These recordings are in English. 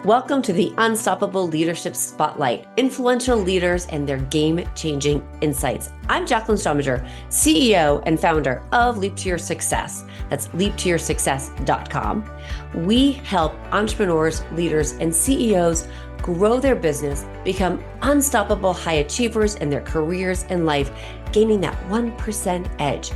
Welcome to the Unstoppable Leadership Spotlight, influential leaders and their game-changing insights. I'm Jacqueline Strominger, CEO and founder of Leap to Your Success. That's leaptoyoursuccess.com. We help entrepreneurs, leaders, and CEOs grow their business, become unstoppable high achievers in their careers and life, gaining that 1% edge.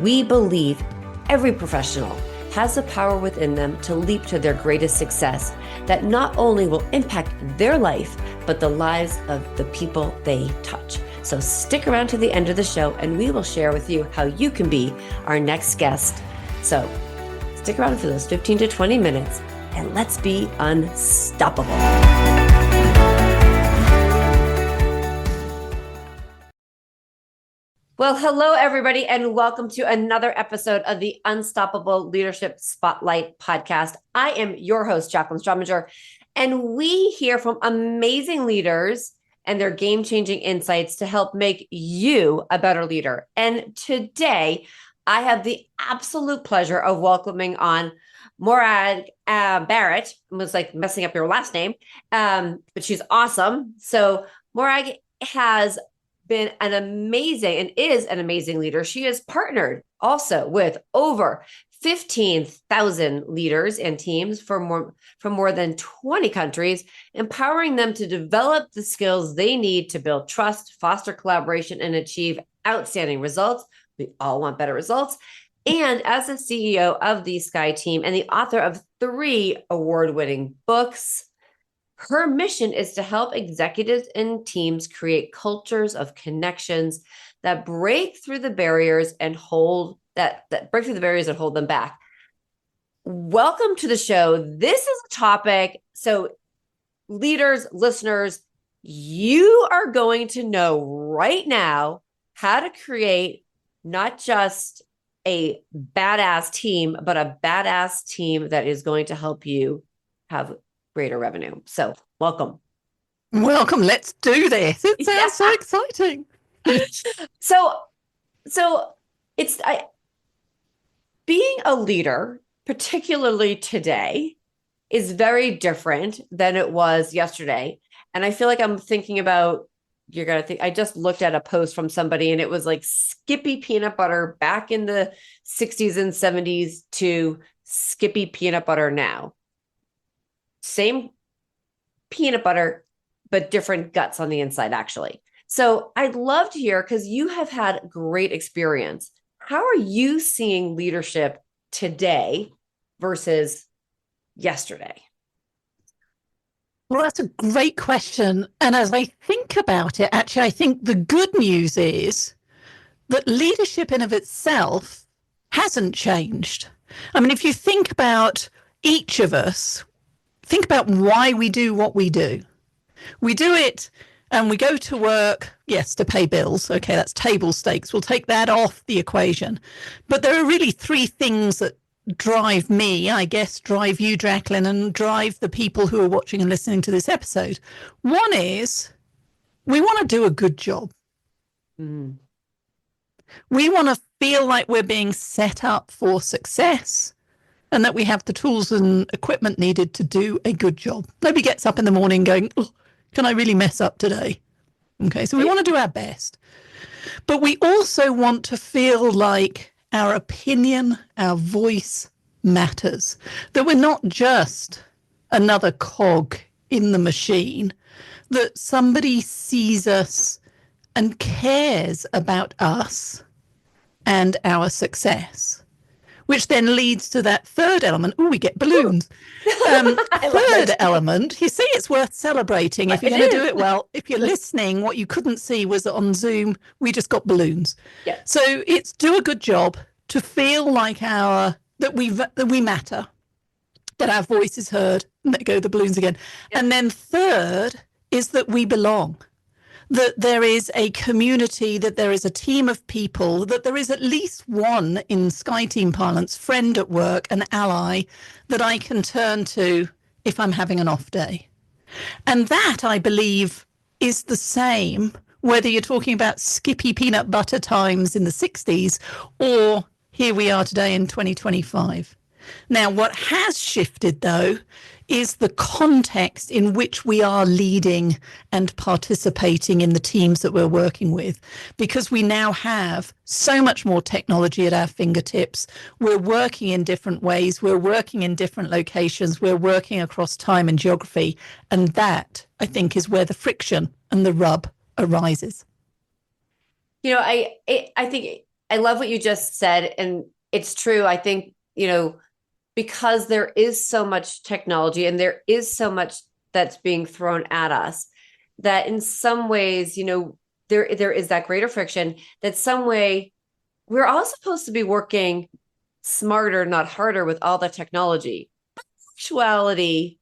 We believe every professional has the power within them to leap to their greatest success that not only will impact their life, but the lives of the people they touch. So stick around to the end of the show and we will share with you how you can be our next guest. So stick around for those 15 to 20 minutes and let's be unstoppable. Well, hello, everybody, and welcome to another episode of the Unstoppable Leadership Spotlight podcast. I am your host, Jacqueline Strominger, and we hear from amazing leaders and their game-changing insights to help make you a better leader. And today, I have the absolute pleasure of welcoming on Morag Barrett. I was like messing up your last name, but she's awesome. So Morag has been an amazing and is an amazing leader. She has partnered also with over 15,000 leaders and teams from more than 20 countries, empowering them to develop the skills they need to build trust, foster collaboration, and achieve outstanding results. We all want better results. And as the CEO of the Sky team and the author of 3 award-winning books, her mission is to help executives and teams create cultures of connections that break through the barriers and hold them back. Welcome to the show. This is a topic. So leaders, listeners, you are going to know right now how to create not just a badass team, but a badass team that is going to help you have greater revenue. So welcome. Let's do this. It sounds so exciting. So it's being a leader, particularly today, is very different than it was yesterday. And I feel like I'm thinking about, I just looked at a post from somebody and it was like Skippy peanut butter back in the 60s and 70s to Skippy peanut butter now. Same peanut butter, but different guts on the inside, actually. So I'd love to hear, because you have had great experience. How are you seeing leadership today versus yesterday? Well, that's a great question. And as I think about it, actually, I think the good news is that leadership in of itself hasn't changed. I mean, if you think about each of us, think about why we do what we do. We do it and we go to work, yes, to pay bills. Okay, that's table stakes. We'll take that off the equation. But there are really 3 things that drive me, I guess, drive you, Jacqueline, and drive the people who are watching and listening to this episode. One is we want to do a good job. We want to feel like we're being set up for success, and that we have the tools and equipment needed to do a good job. Nobody gets up in the morning going, oh, can I really mess up today? Okay, so we want to do our best. But we also want to feel like our opinion, our voice matters, that we're not just another cog in the machine, that somebody sees us and cares about us and our success. Which then leads to that third element. Oh, we get balloons. Third element, you see, it's worth celebrating if you're going to do it well. If you're listening, what you couldn't see was that on Zoom, we just got balloons. Yeah. So it's do a good job to feel like that we matter, that our voice is heard. And there go the balloons again. Yeah. And then third is that we belong. That there is a community, that there is a team of people, that there is at least one, in Sky Team parlance, friend at work, an ally that I can turn to if I'm having an off day. And that, I believe, is the same whether you're talking about Skippy peanut butter times in the 60s or here we are today in 2025. Now, what has shifted, though, is the context in which we are leading and participating in the teams that we're working with, because we now have so much more technology at our fingertips. We're working in different ways. We're working in different locations. We're working across time and geography. And that, I think, is where the friction and the rub arises. I think I love what you just said, and it's true. I think, because there is so much technology and there is so much that's being thrown at us, that in some ways, there is that greater friction, that some way we're all supposed to be working smarter, not harder, with all the technology. But in actuality,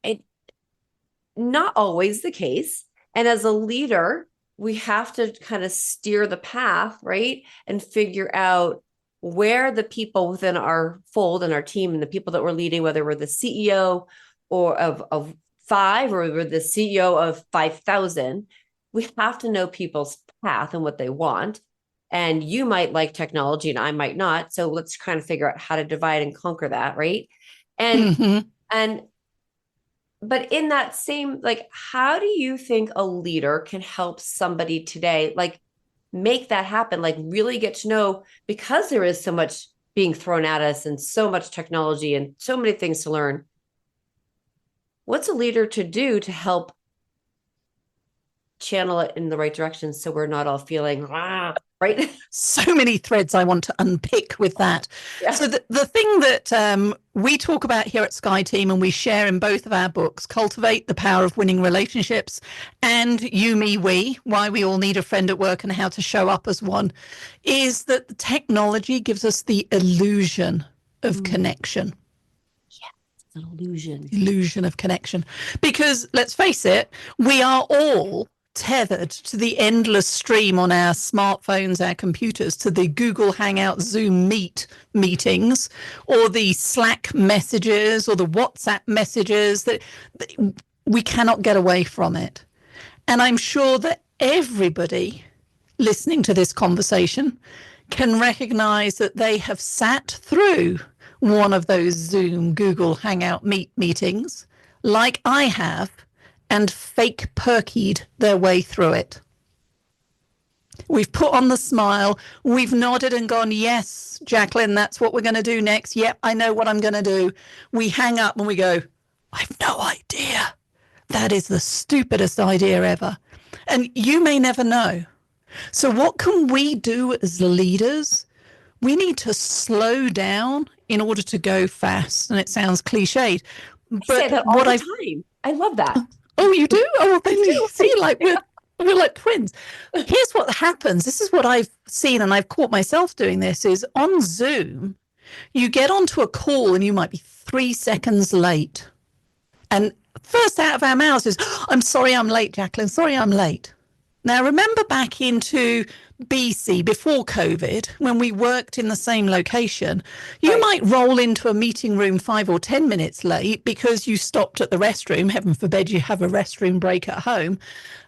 it not always the case. And as a leader, we have to kind of steer the path, right? And figure out where the people within our fold and our team and the people that we're leading, whether we're the CEO or of 5 or we're the CEO of 5,000, we have to know people's path and what they want. And you might like technology and I might not. So let's kind of figure out how to divide and conquer that, right? But in that same, how do you think a leader can help somebody today, make that happen, really get to know, because there is so much being thrown at us and so much technology and so many things to learn. What's a leader to do to help channel it in the right direction so we're not all feeling, right? So many threads I want to unpick with that. Yeah. So the thing that we talk about here at Sky Team and we share in both of our books, Cultivate the Power of Winning Relationships and You, Me, We, Why We All Need a Friend at Work and How to Show Up as One, is that the technology gives us the illusion of connection. Yeah, it's an illusion. Illusion of connection. Because let's face it, we are all tethered to the endless stream on our smartphones, our computers, to the Google Hangout, Zoom Meet meetings, or the Slack messages, or the WhatsApp messages, that we cannot get away from it. And I'm sure that everybody listening to this conversation can recognize that they have sat through one of those Zoom, Google Hangout Meet meetings, like I have, and fake perkied their way through it. We've put on the smile, we've nodded and gone, yes, Jacqueline, that's what we're going to do next. Yep, I know what I'm going to do. We hang up and we go, I've no idea. That is the stupidest idea ever. And you may never know. So what can we do as leaders? We need to slow down in order to go fast. And it sounds cliched. But I say that all the time. I love that. Oh, you do? Oh, then you see, we're like twins. Here's what happens. This is what I've seen, and I've caught myself doing this, is on Zoom, you get onto a call and you might be 3 seconds late. And first out of our mouths is, I'm sorry I'm late, Jacqueline. Sorry I'm late. Now, remember back into BC, before COVID, when we worked in the same location, you might roll into a meeting room 5 or 10 minutes late because you stopped at the restroom. Heaven forbid you have a restroom break at home.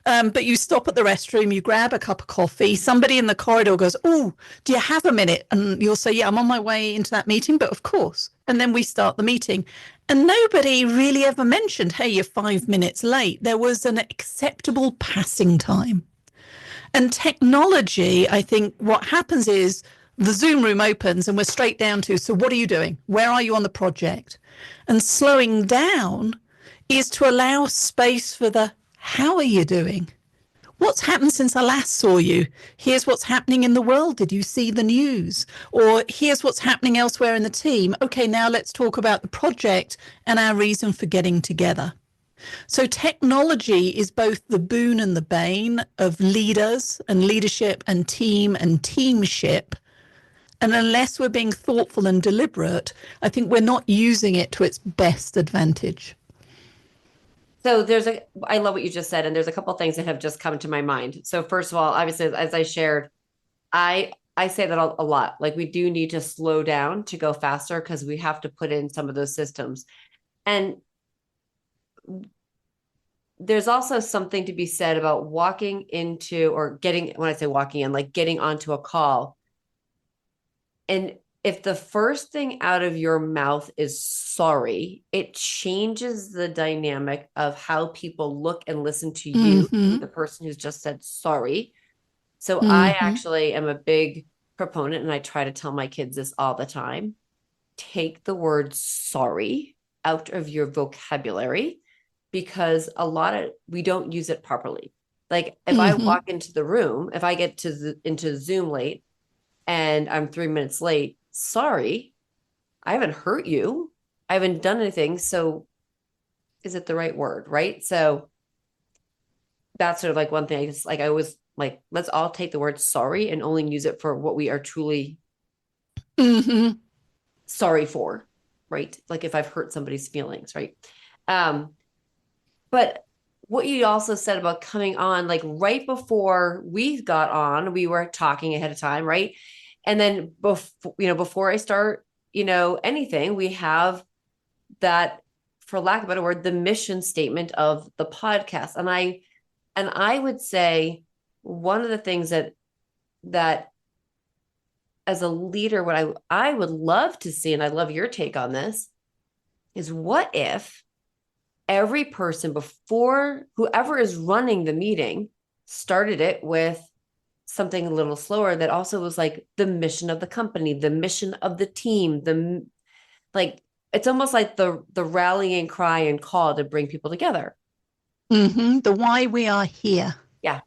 But you stop at the restroom, you grab a cup of coffee, somebody in the corridor goes, oh, do you have a minute? And you'll say, yeah, I'm on my way into that meeting, but of course. And then we start the meeting. And nobody really ever mentioned, hey, you're 5 minutes late. There was an acceptable passing time. And technology, I think what happens is the Zoom room opens and we're straight down to, so what are you doing? Where are you on the project? And slowing down is to allow space for the, how are you doing? What's happened since I last saw you? Here's what's happening in the world. Did you see the news? Or here's what's happening elsewhere in the team. Okay, now let's talk about the project and our reason for getting together. So technology is both the boon and the bane of leaders and leadership and teamship. And unless we're being thoughtful and deliberate, I think we're not using it to its best advantage. So I love what you just said, and there's a couple of things that have just come to my mind. So first of all, obviously, as I shared, I say that a lot. We do need to slow down to go faster because we have to put in some of those systems. And there's also something to be said about walking into, or getting, when I say walking in, getting onto a call and if the first thing out of your mouth is sorry, it changes the dynamic of how people look and listen to you, the person who's just said sorry. So I actually am a big proponent, and I try to tell my kids this all the time. Take the word sorry out of your vocabulary, because we don't use it properly. Like if I walk into the room, if I get into Zoom late and I'm 3 minutes late, sorry, I haven't hurt you. I haven't done anything. So is it the right word? Right. So that's sort of like one thing I always like, let's all take the word sorry and only use it for what we are truly sorry for. Right. Like if I've hurt somebody's feelings. Right. But what you also said about coming on, like right before we got on, we were talking ahead of time. Right. And then before I start, anything, we have that, for lack of a better word, the mission statement of the podcast. And I would say one of the things that as a leader, what I would love to see, and I love your take on this, is what if every person, before whoever is running the meeting, started it with something a little slower that also was like the mission of the company, the mission of the team, it's almost like the rallying cry and call to bring people together. The why we are here. Yeah.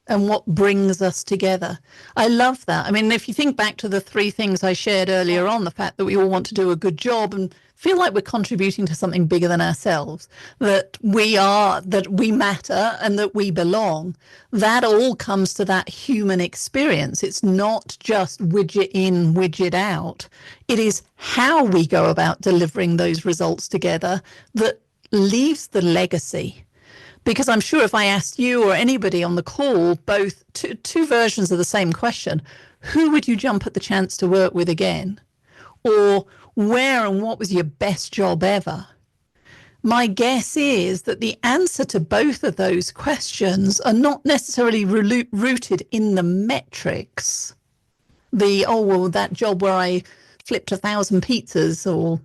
And what brings us together. I love that. I mean, if you think back to the 3 things I shared earlier on, the fact that we all want to do a good job and feel like we're contributing to something bigger than ourselves, that we matter and that we belong, that all comes to that human experience. It's not just widget in, widget out. It is how we go about delivering those results together that leaves the legacy. Because I'm sure if I asked you or anybody on the call, both two versions of the same question, who would you jump at the chance to work with again? Or where and what was your best job ever? My guess is that the answer to both of those questions are not necessarily rooted in the metrics. That job where I flipped 1,000 pizzas, or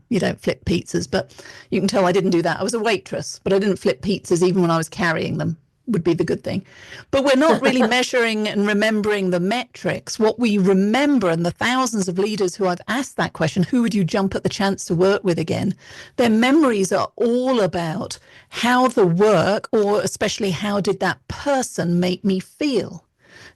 you don't flip pizzas, but you can tell I didn't do that. I was a waitress, but I didn't flip pizzas even when I was carrying them, would be the good thing. But we're not really measuring and remembering the metrics. What we remember, and the thousands of leaders who I've asked that question, who would you jump at the chance to work with again? Their memories are all about how the work, or especially how did that person make me feel?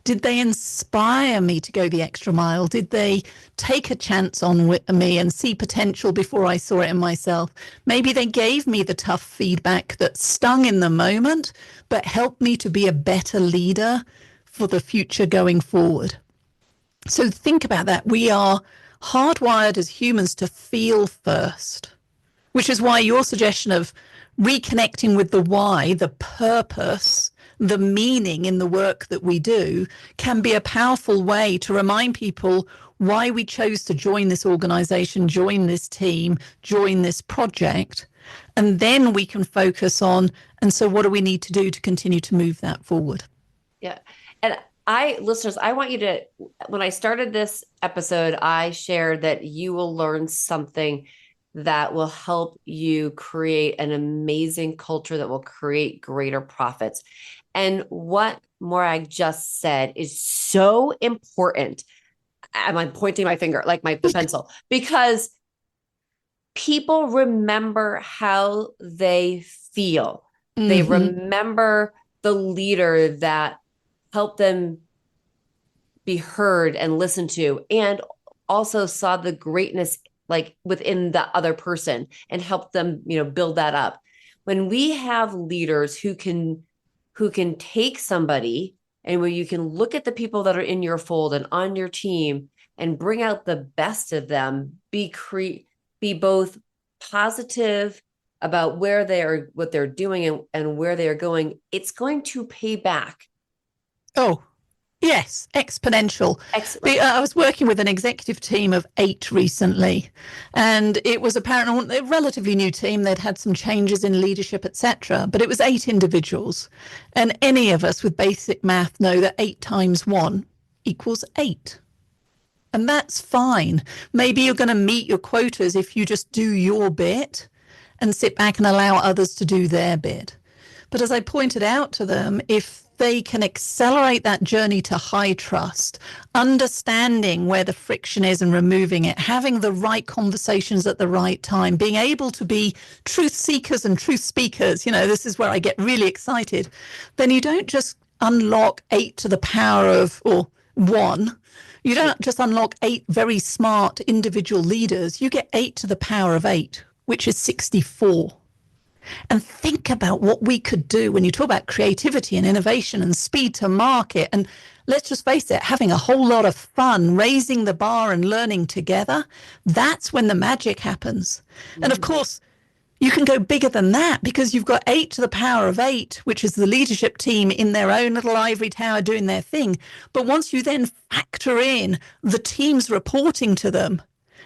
Did they inspire me to go the extra mile? Did they take a chance on me and see potential before I saw it in myself? Maybe they gave me the tough feedback that stung in the moment, but helped me to be a better leader for the future going forward. So think about that. We are hardwired as humans to feel first, which is why your suggestion of reconnecting with the why, the purpose, the meaning in the work that we do, can be a powerful way to remind people why we chose to join this organization, join this team, join this project. And then we can focus on, and so what do we need to do to continue to move that forward? Yeah. And listeners, I want you to, when I started this episode, I shared that you will learn something that will help you create an amazing culture that will create greater profits. And what Morag just said is so important. I'm pointing my finger, like the pencil, because people remember how they feel. They remember the leader that helped them be heard and listened to, and also saw the greatness like within the other person and helped them, build that up. When we have leaders who can take somebody, and where you can look at the people that are in your fold and on your team and bring out the best of them, be both positive about where they are, what they're doing, and where they are going, it's going to pay back. Oh, yes, exponential. Excellent. I was working with an executive team of 8 recently, and it was apparently a relatively new team. They'd had some changes in leadership, etc., but it was 8 individuals. And any of us with basic math know that 8 times 1 equals 8. And that's fine. Maybe you're going to meet your quotas if you just do your bit and sit back and allow others to do their bit. But as I pointed out to them, if they can accelerate that journey to high trust, understanding where the friction is and removing it, having the right conversations at the right time, being able to be truth seekers and truth speakers, this is where I get really excited, then you don't just unlock 8 to the power of, or 1. You don't just unlock 8 very smart individual leaders. You get 8 to the power of 8, which is 64. And think about what we could do when you talk about creativity and innovation and speed to market. And let's just face it, having a whole lot of fun, raising the bar and learning together. That's when the magic happens. Mm-hmm. And of course, you can go bigger than that because you've got 8 to the power of 8, which is the leadership team in their own little ivory tower doing their thing. But once you then factor in the teams reporting to them,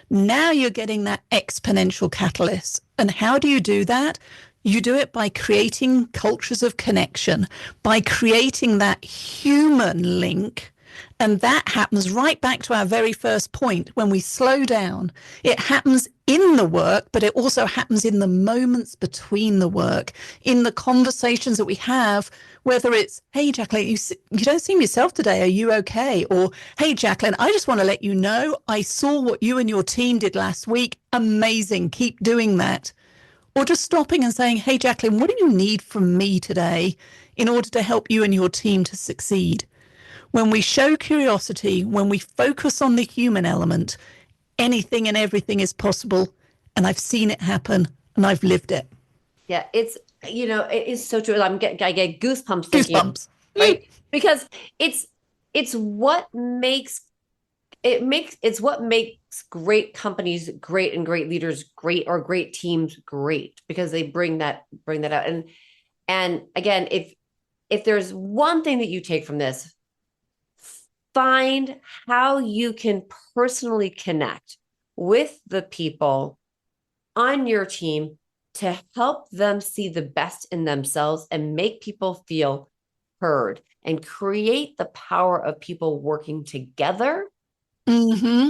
now you're getting that exponential catalyst. And how do you do that? You do it by creating cultures of connection, by creating that human link. And that happens right back to our very first point. When we slow down, it happens in the work, but it also happens in the moments between the work, in the conversations that we have, whether it's, hey, Jacqueline, you don't seem yourself today. Are you okay? Or, hey, Jacqueline, I just want to let you know, I saw what you and your team did last week. Amazing. Keep doing that. Or just stopping and saying, hey, Jacqueline, what do you need from me today in order to help you and your team to succeed? When we show curiosity, when we focus on the human element, anything and everything is possible. And I've seen it happen and I've lived it. Yeah, it is so true. I get goosebumps thinking, goosebumps. Right? Because it's what makes great companies great and great leaders great, or great teams great, because they bring that out. And again, if there's one thing that you take from this, find how you can personally connect with the people on your team to help them see the best in themselves and make people feel heard and create the power of people working together. Mm-hmm.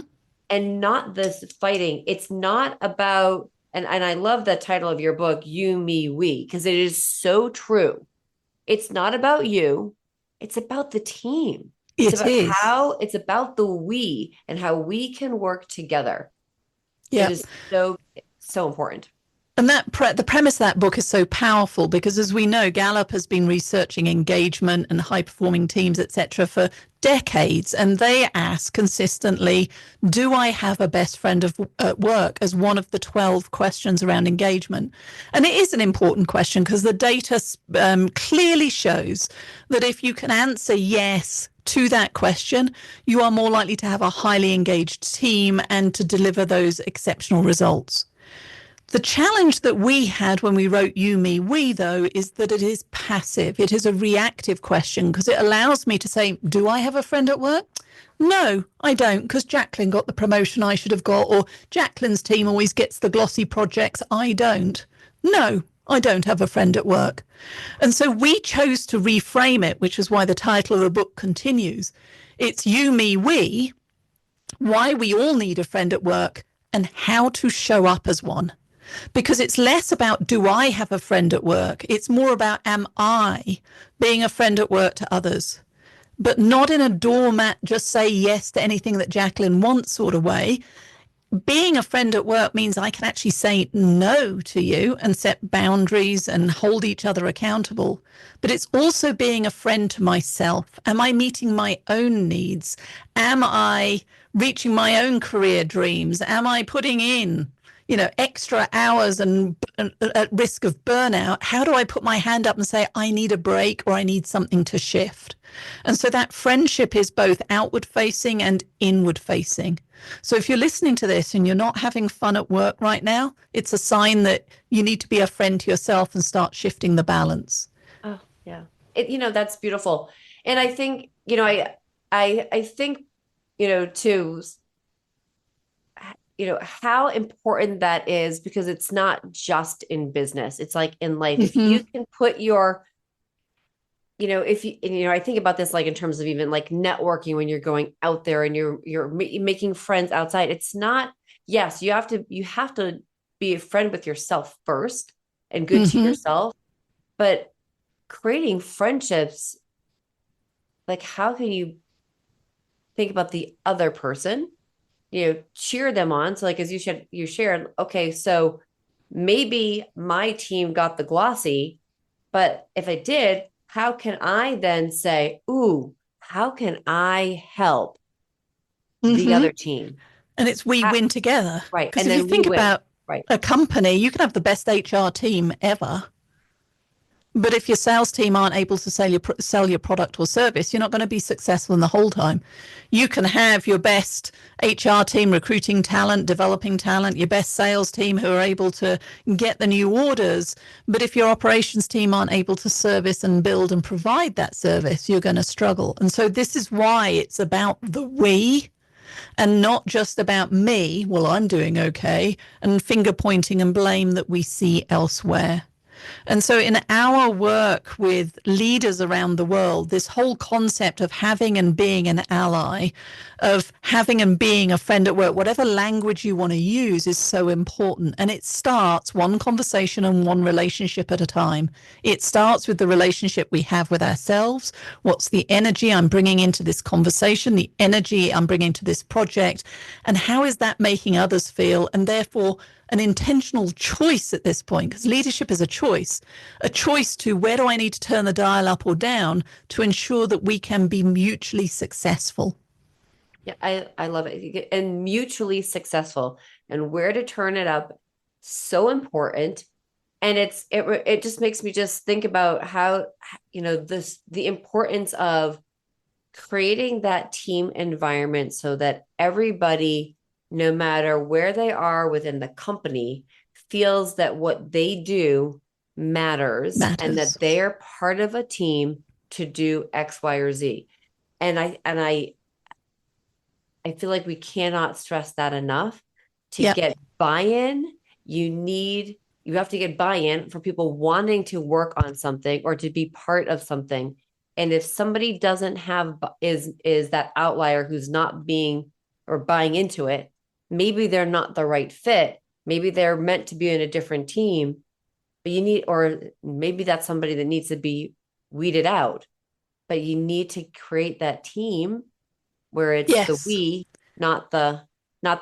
And not this fighting. It's not about, and I love the title of your book, You, Me, We, because it is so true. It's not about you. It's about the team. It's about the we and how we can work together. It is so important. And the premise of that book is so powerful because, as we know, Gallup has been researching engagement and high-performing teams, etc., for decades. And they ask consistently, do I have a best friend at work, as one of the 12 questions around engagement? And it is an important question because the data clearly shows that if you can answer yes to that question, you are more likely to have a highly engaged team and to deliver those exceptional results. The challenge that we had when we wrote You, Me, We, though, is that it is passive. It is a reactive question because it allows me to say, do I have a friend at work? No, I don't, because Jacqueline got the promotion I should have got, or Jacqueline's team always gets the glossy projects. I don't. No, I don't have a friend at work. And so we chose to reframe it, which is why the title of the book continues. It's You, Me, We, why we all need a friend at work and how to show up as one. Because it's less about, do I have a friend at work? It's more about, am I being a friend at work to others? But not in a doormat, just say yes to anything that Jacqueline wants sort of way. Being a friend at work means I can actually say no to you and set boundaries and hold each other accountable. But it's also being a friend to myself. Am I meeting my own needs? Am I reaching my own career dreams? Am I putting in extra hours and at risk of burnout? How do I put my hand up and say, I need a break or I need something to shift? And so that friendship is both outward facing and inward facing. So if you're listening to this and you're not having fun at work right now, it's a sign that you need to be a friend to yourself and start shifting the balance. Oh, yeah. That's beautiful. And I think, I think, too, how important that is, because it's not just in business. It's like in life. Mm-hmm. If you can put your, if I think about this like in terms of even like networking when you're going out there and you're making friends outside. It's not, yes, you have to be a friend with yourself first and good to Mm-hmm. yourself, but creating friendships, like how can you think about the other person, cheer them on. So like as you shared, okay, so maybe my team got the glossy, but if I did, how can I then say, ooh, how can I help the Mm-hmm. other team? And it's we How, win together. right. Because And if you then we think win. about Right. a company, you can have the best HR team ever. But if your sales team aren't able to sell your product or service, you're not going to be successful in the whole time. You can have your best HR team recruiting talent, developing talent, your best sales team who are able to get the new orders. But if your operations team aren't able to service and build and provide that service, you're going to struggle. And so this is why it's about the we and not just about me. Well, I'm doing okay, and finger pointing and blame that we see elsewhere. And so, in our work with leaders around the world, this whole concept of having and being an ally, of having and being a friend at work, whatever language you want to use, is so important. And it starts one conversation and one relationship at a time. It starts with the relationship we have with ourselves. What's the energy I'm bringing into this conversation, the energy I'm bringing to this project, and how is that making others feel? And therefore, an intentional choice at this point, because leadership is a choice to where do I need to turn the dial up or down to ensure that we can be mutually successful. Yeah, I love it. And mutually successful and where to turn it up. So important. And it just makes me just think about how, the importance of creating that team environment so that everybody, no matter where they are within the company, feels that what they do matters and that Matters. they are part of a team to do X, Y, or Z. And I feel like we cannot stress that enough. To Yep. get buy-in, you have to get buy-in for people wanting to work on something or to be part of something. And if somebody doesn't have is that outlier who's not being or buying into it, maybe they're not the right fit. Maybe they're meant to be in a different team, but or maybe that's somebody that needs to be weeded out. But you need to create that team where it's the Yes. we, not the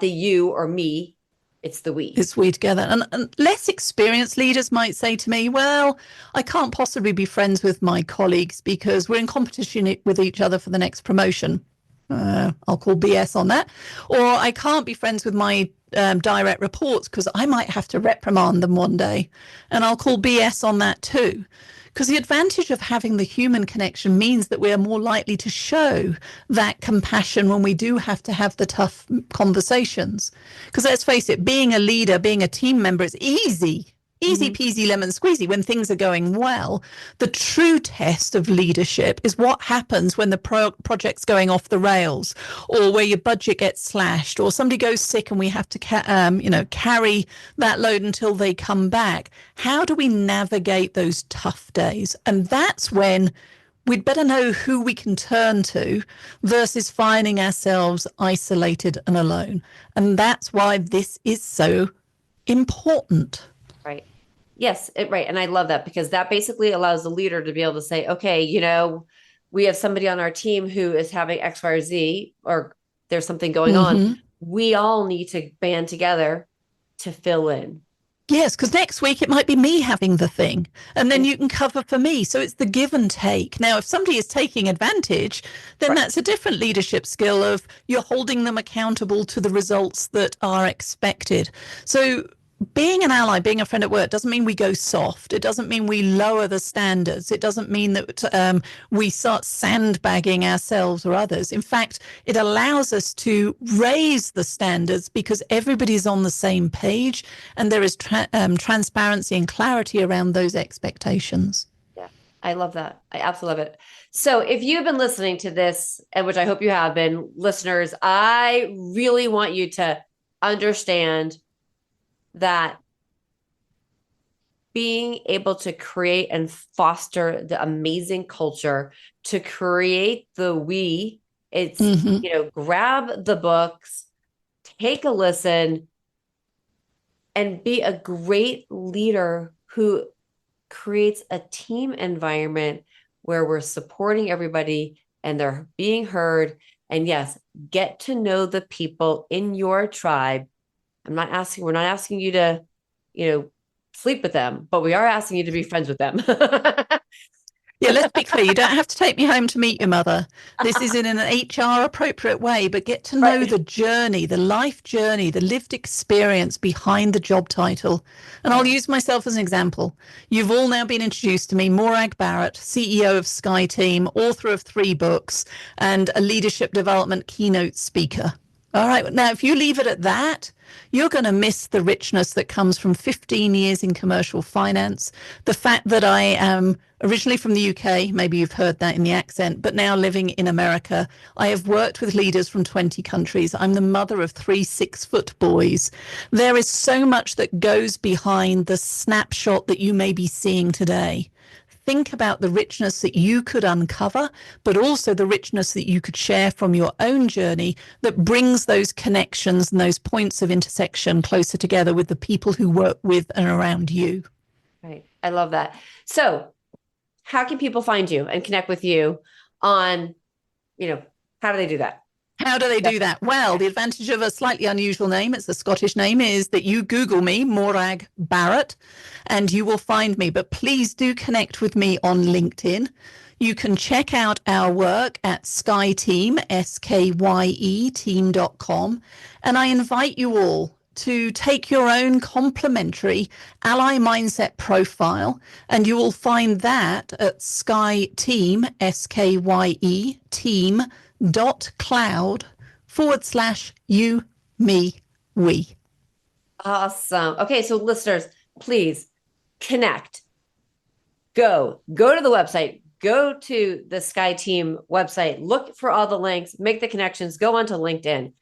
you or me, it's the we. It's we together. And less experienced leaders might say to me, well, I can't possibly be friends with my colleagues because we're in competition with each other for the next promotion. I'll call BS on that. Or I can't be friends with my direct reports because I might have to reprimand them one day. And I'll call BS on that too. Because the advantage of having the human connection means that we are more likely to show that compassion when we do have to have the tough conversations. Because let's face it, being a leader, being a team member is easy. Easy Mm-hmm. peasy lemon squeezy when things are going well. The true test of leadership is what happens when the project's going off the rails, or where your budget gets slashed, or somebody goes sick and we have to carry that load until they come back. How do we navigate those tough days? And that's when we'd better know who we can turn to versus finding ourselves isolated and alone. And that's why this is so important. Right. Yes, right. And I love that because that basically allows the leader to be able to say, okay, we have somebody on our team who is having X, Y, or Z, or there's something going on. Mm-hmm. We all need to band together to fill in. Yes, because next week it might be me having the thing, and then And you can cover for me. So it's the give and take. Now, if somebody is taking advantage, then right. that's a different leadership skill of you're holding them accountable to the results that are expected. So being an ally, being a friend at work doesn't mean we go soft. It doesn't mean we lower the standards. It doesn't mean that we start sandbagging ourselves or others. In fact, it allows us to raise the standards because everybody's on the same page and there is transparency and clarity around those expectations. Yeah, I love that. I absolutely love it. So if you've been listening to this, and which I hope you have been, listeners, I really want you to understand that being able to create and foster the amazing culture to create the we. It's, grab the books, take a listen, and be a great leader who creates a team environment where we're supporting everybody and they're being heard. And yes, get to know the people in your tribe. We're not asking you to, sleep with them, but we are asking you to be friends with them. Yeah, let's be clear. You don't have to take me home to meet your mother. This is in an HR appropriate way, but get to know the journey, the life journey, the lived experience behind the job title. And I'll use myself as an example. You've all now been introduced to me, Morag Barrett, CEO of Sky Team, author of 3 books, and a leadership development keynote speaker. All right. Now, if you leave it at that, you're going to miss the richness that comes from 15 years in commercial finance. The fact that I am originally from the UK, maybe you've heard that in the accent, but now living in America. I have worked with leaders from 20 countries. I'm the mother of 3 6-foot boys. There is so much that goes behind the snapshot that you may be seeing today. Think about the richness that you could uncover, but also the richness that you could share from your own journey that brings those connections and those points of intersection closer together with the people who work with and around you. Right. I love that. So how can people find you and connect with you on, how do they do that? How do they do that? Well, the advantage of a slightly unusual name, it's a Scottish name, is that you Google me, Morag Barrett, and you will find me. But please do connect with me on LinkedIn. You can check out our work at Sky Team, SKYE team.com. And I invite you all to take your own complimentary ally mindset profile, and you will find that at Sky Team, SKYE team.cloud/you, me, we. Awesome. Okay. So listeners, please connect, go to the website, go to the Sky Team website, look for all the links, make the connections, go onto LinkedIn.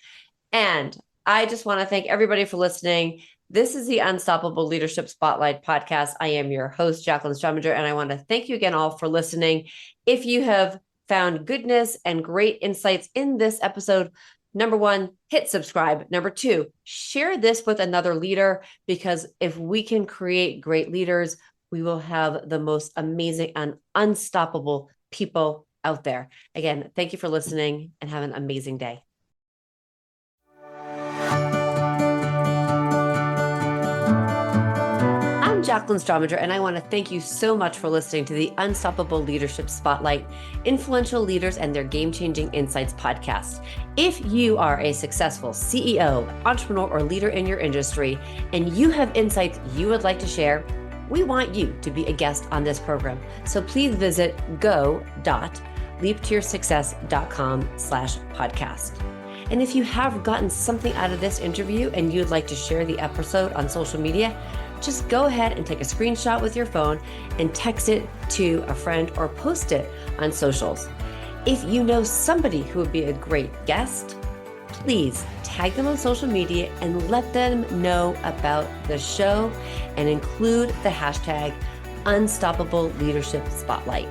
And I just want to thank everybody for listening. This is the Unstoppable Leadership Spotlight podcast. I am your host, Jacqueline Strominger, and I want to thank you again all for listening. If you have found goodness and great insights in this episode, number 1, hit subscribe. Number 2, share this with another leader, because if we can create great leaders, we will have the most amazing and unstoppable people out there. Again, thank you for listening and have an amazing day. I'm Jacqueline Strominger, and I want to thank you so much for listening to the Unstoppable Leadership Spotlight, Influential Leaders and Their Game-Changing Insights podcast. If you are a successful CEO, entrepreneur, or leader in your industry, and you have insights you would like to share, we want you to be a guest on this program. So please visit go.leaptoyoursuccess.com/podcast. And if you have gotten something out of this interview and you'd like to share the episode on social media, just go ahead and take a screenshot with your phone and text it to a friend or post it on socials. If you know somebody who would be a great guest, please tag them on social media and let them know about the show and include the hashtag Unstoppable Leadership Spotlight.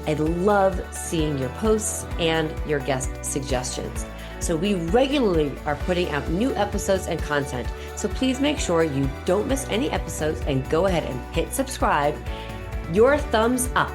I love seeing your posts and your guest suggestions. So we regularly are putting out new episodes and content. So please make sure you don't miss any episodes and go ahead and hit subscribe. Your thumbs up,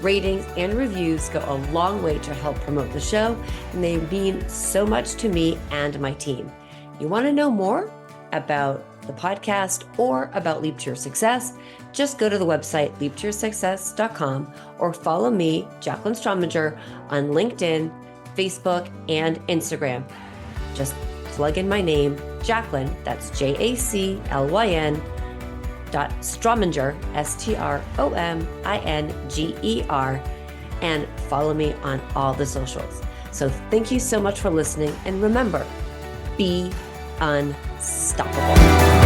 ratings, and reviews go a long way to help promote the show, and they mean so much to me and my team. You want to know more about the podcast or about Leap to Your Success? Just go to the website leaptoyoursuccess.com or follow me, Jacqueline Strominger, on LinkedIn, Facebook, and Instagram. Just plug in my name, Jacqueline, that's JACLYN .Strominger, STROMINGER, and follow me on all the socials. So thank you so much for listening, and remember, be unstoppable.